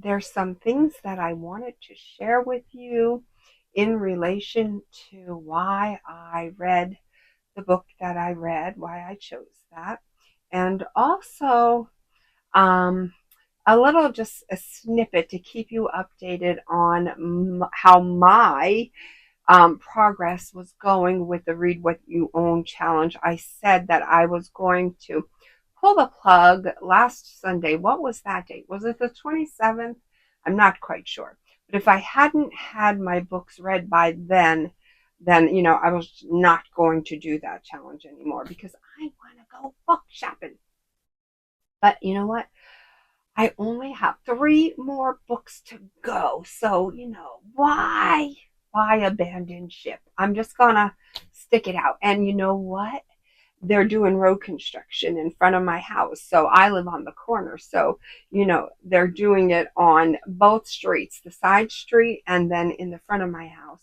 There's some things that I wanted to share with you in relation to why I read the book that I read, why I chose that, and also um, a little just a snippet to keep you updated on how my progress was going with the Read What You Own challenge. I said that I was going to pull the plug last Sunday. What was that date? Was it the 27th? I'm not quite sure. But if I hadn't had my books read by then, I was not going to do that challenge anymore because I want to go book shopping. But you know what? I only have 3 more books to go. So, why abandon ship? I'm just gonna stick it out. And you know what? They're doing road construction in front of my house. So I live on the corner. So, they're doing it on both streets, the side street and then in the front of my house.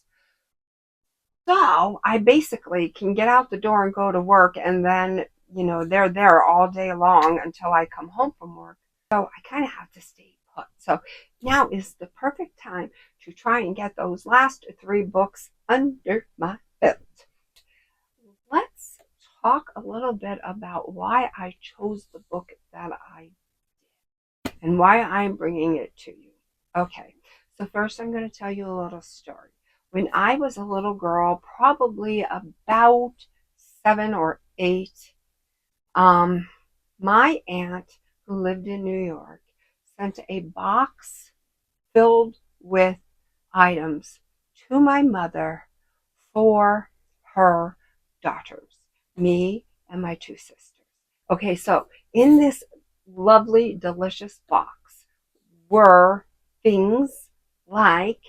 So I basically can get out the door and go to work, and then, they're there all day long until I come home from work. So I kind of have to stay put. So now is the perfect time to try and get those last 3 books under my belt. Let's talk a little bit about why I chose the book that I did and why I'm bringing it to you. Okay, so first I'm going to tell you a little story. When I was a little girl, probably about 7 or 8, my aunt, who lived in New York, sent a box filled with items to my mother for her daughters, me and my 2 sisters. Okay, so in this lovely, delicious box were things like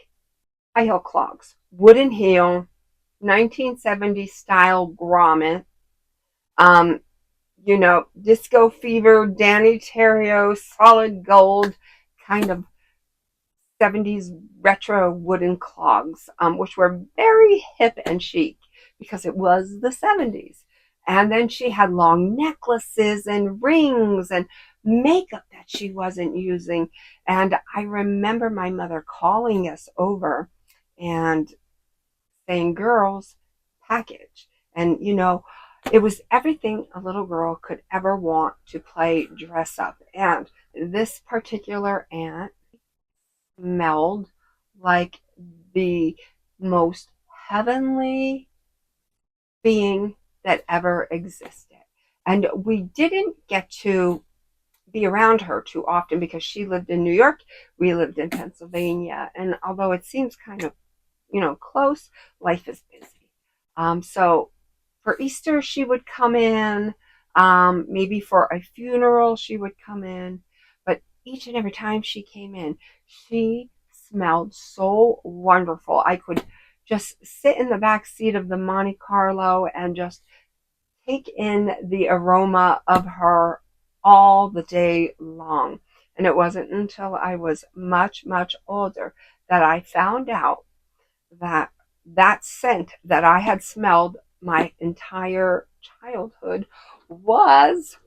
high heel clogs, wooden heel, 1970s style grommet, um, Disco Fever, Danny Terrio, solid gold, kind of 70s retro wooden clogs, which were very hip and chic because it was the 70s. And then she had long necklaces and rings and makeup that she wasn't using. And I remember my mother calling us over and saying, "Girls, package." And, it was everything a little girl could ever want to play dress up. And this particular aunt smelled like the most heavenly being that ever existed. And we didn't get to be around her too often because she lived in New York, we lived in Pennsylvania. And although it seems kind of, close, life is busy. So for Easter, she would come in. Maybe for a funeral, she would come in. But each and every time she came in, she smelled so wonderful. I could just sit in the back seat of the Monte Carlo and just take in the aroma of her all the day long. And it wasn't until I was much, much older that I found out that that scent that I had smelled my entire childhood was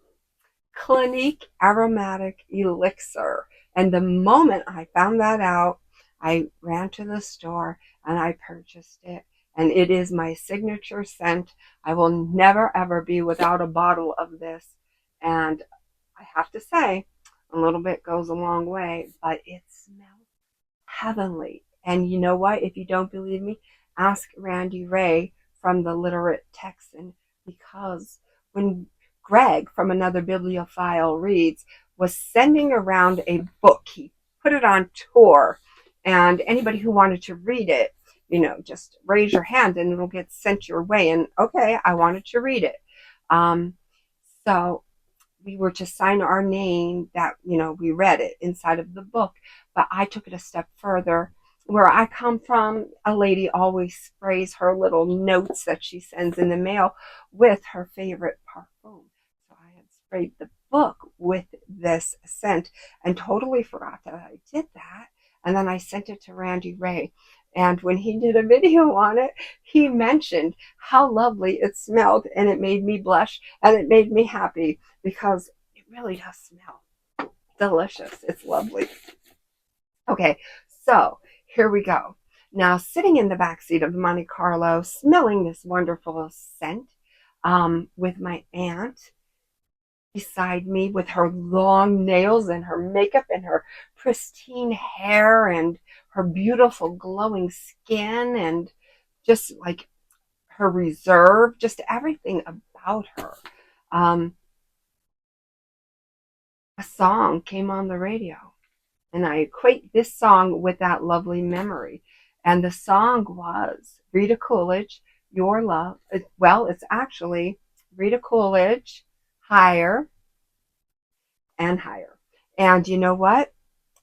Clinique Aromatic Elixir. And the moment I found that out, I ran to the store and I purchased it. And it is my signature scent. I will never ever be without a bottle of this. And I have to say, a little bit goes a long way, but it smells heavenly. And you know what? If you don't believe me, ask Randy Ray from the Literate Texan, because when Greg from Another Bibliophile Reads was sending around a book, he put it on tour, and anybody who wanted to read it, just raise your hand and it'll get sent your way. And okay, I wanted to read it. So we were to sign our name that, we read it inside of the book. But I took it a step further. Where I come from, a lady always sprays her little notes that she sends in the mail with her favorite parfum. So I had sprayed the book with this scent and totally forgot that I did that. And then I sent it to Randy Ray. And when he did a video on it, he mentioned how lovely it smelled, and it made me blush and it made me happy because it really does smell delicious. It's lovely. Okay, so here we go. Now, sitting in the back seat of the Monte Carlo, smelling this wonderful scent, with my aunt beside me with her long nails and her makeup and her pristine hair and her beautiful glowing skin and just like her reserve, just everything about her. Um, a song came on the radio, and I equate this song with that lovely memory. And the song was Rita Coolidge, Your Love. Well, it's actually Rita Coolidge, Higher and Higher. And you know what?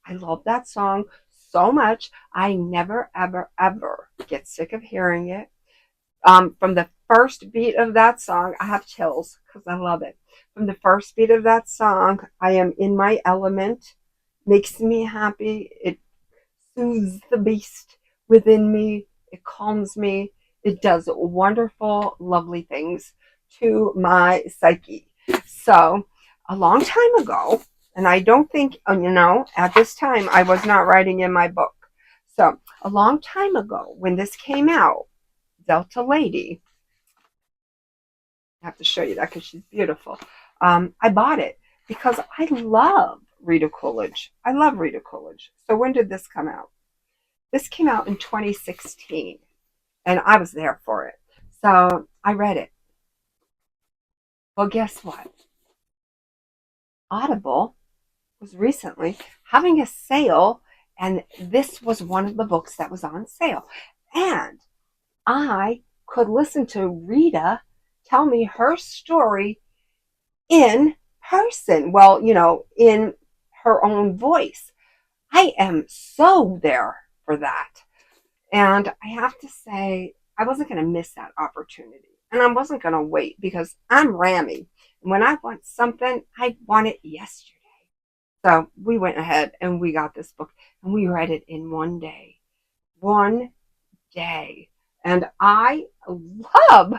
I love that song so much. I never, ever, ever get sick of hearing it. From the first beat of that song, I have chills because I love it. From the first beat of that song, I am in my element, makes me happy. It soothes the beast within me. It calms me. It does wonderful, lovely things to my psyche. So, a long time ago, and I don't think, at this time, I was not writing in my book. So, a long time ago, when this came out, Delta Lady, I have to show you that because she's beautiful. I bought it because I love Rita Coolidge. I love Rita Coolidge. So, when did this come out? This came out in 2016, and I was there for it. So I read it. Well, guess what? Audible was recently having a sale, and this was one of the books that was on sale. And I could listen to Rita tell me her story in person. Well, in her own voice. I am so there for that. And I have to say, I wasn't going to miss that opportunity. And I wasn't going to wait because I'm Rammy. And when I want something, I want it yesterday. So we went ahead and we got this book and we read it in one day. One day. And I love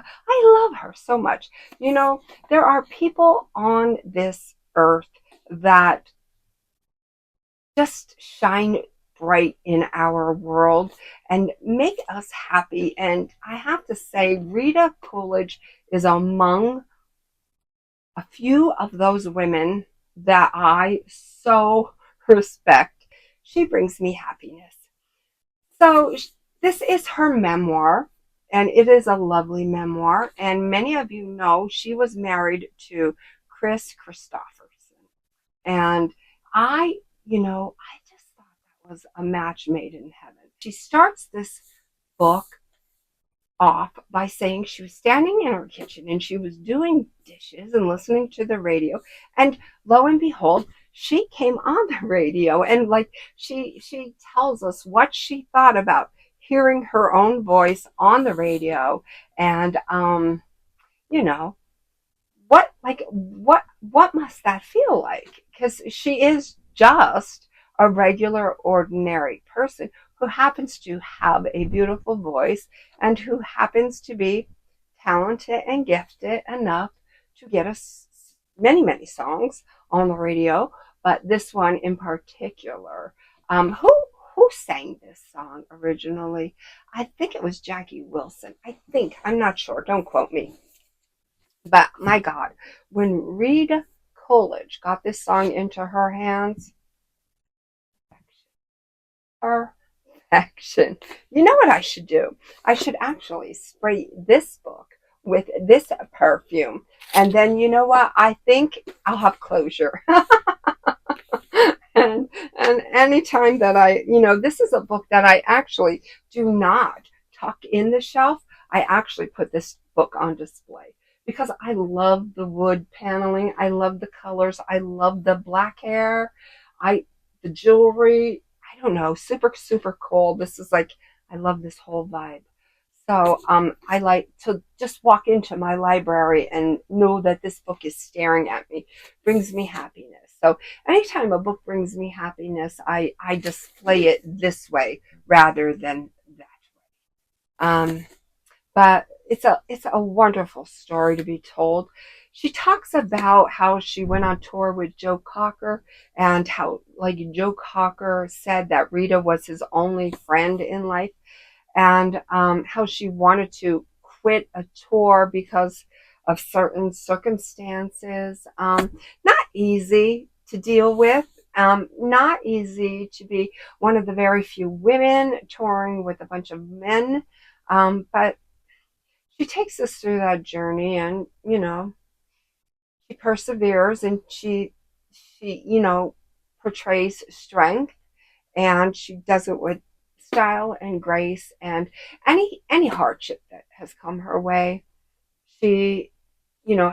her so much. There are people on this earth that just shine bright in our world and make us happy. And I have to say, Rita Coolidge is among a few of those women that I so respect. She brings me happiness. So, this is her memoir, and it is a lovely memoir. And many of you know she was married to Chris Christopherson. And I just thought that was a match made in heaven. She starts this book off by saying she was standing in her kitchen and she was doing dishes and listening to the radio, and lo and behold, she came on the radio, and like she tells us what she thought about hearing her own voice on the radio. And you know what must that feel like? Because she is just a regular, ordinary person who happens to have a beautiful voice and who happens to be talented and gifted enough to get us many, many songs on the radio, but this one in particular. Who sang this song originally? I think it was Jackie Wilson. I'm not sure. Don't quote me. But my God, when Rita Coolidge got this song into her hands, perfection. You know what I should do? I should actually spray this book with this perfume. And then you know what? I think I'll have closure. And anytime that this is a book that I actually do not tuck in the shelf. I actually put this book on display because I love the wood paneling. I love the colors. I love the black hair. The jewelry. I don't know, super, super cool. This is like, I love this whole vibe. So I like to just walk into my library and know that this book is staring at me, brings me happiness. So anytime a book brings me happiness, I display it this way rather than that way. But it's a wonderful story to be told. she talks about how she went on tour with Joe Cocker, and how, like, Joe Cocker said that Rita was his only friend in life, and how she wanted to quit a tour because of certain circumstances. Not easy to deal with. Not easy to be one of the very few women touring with a bunch of men. But she takes us through that journey, and she perseveres, and she portrays strength, and she does it with style and grace. And any hardship that has come her way, she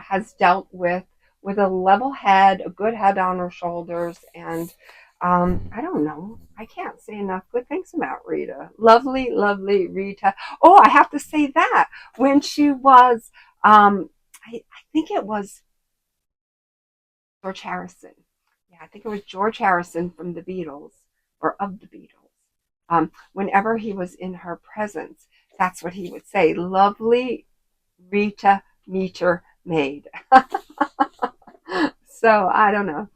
has dealt with a level head, a good head on her shoulders. And I don't know, I can't say enough good things about Rita. Lovely, lovely Rita. Oh, I have to say that when she was I think it was George Harrison. Yeah, I think it was George Harrison from the Beatles, or of the Beatles. Whenever he was in her presence, that's what he would say: "Lovely Rita, meter maid." So I don't know.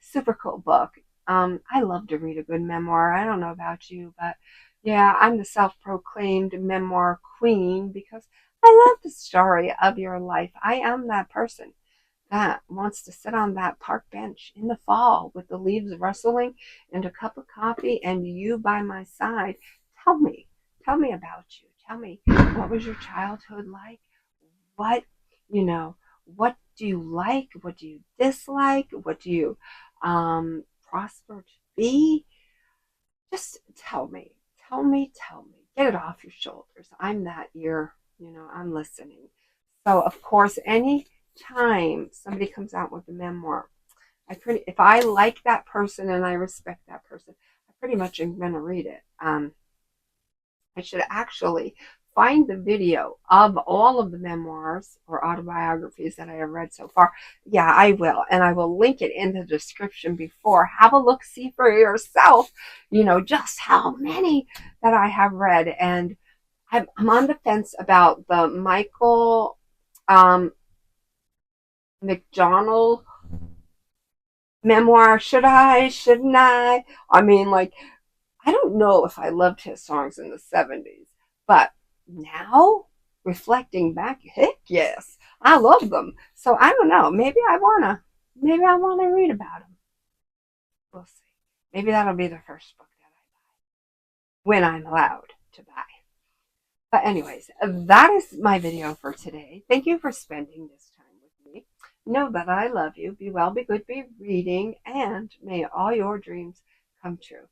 Super cool book. I love to read a good memoir. I don't know about you, but yeah, I'm the self-proclaimed memoir queen because I love the story of your life. I am that person that wants to sit on that park bench in the fall with the leaves rustling and a cup of coffee and you by my side. Tell me, tell me about you. Tell me, what was your childhood like? What, what do you like? What do you dislike? What do you prosper to be? Just tell me, tell me, tell me. Get it off your shoulders. I'm that ear, I'm listening. So, of course, any time somebody comes out with a memoir, if I like that person and I respect that person, I pretty much am going to read it. I should actually find the video of all of the memoirs or autobiographies that I have read so far. Yeah, I will. And I will link it in the description before. Have a look, see for yourself, just how many that I have read. And I'm on the fence about the Michael McDonald memoir. Should I? Shouldn't I? I mean, like, I don't know if I loved his songs in the 70s, but now, reflecting back, heck yes, I love them. So I don't know. Maybe I wanna read about them. We'll see. Maybe that'll be the first book that I buy when I'm allowed to buy. But anyways, that is my video for today. Thank you for spending this time with me. Know that I love you. Be well, be good, be reading, and may all your dreams come true.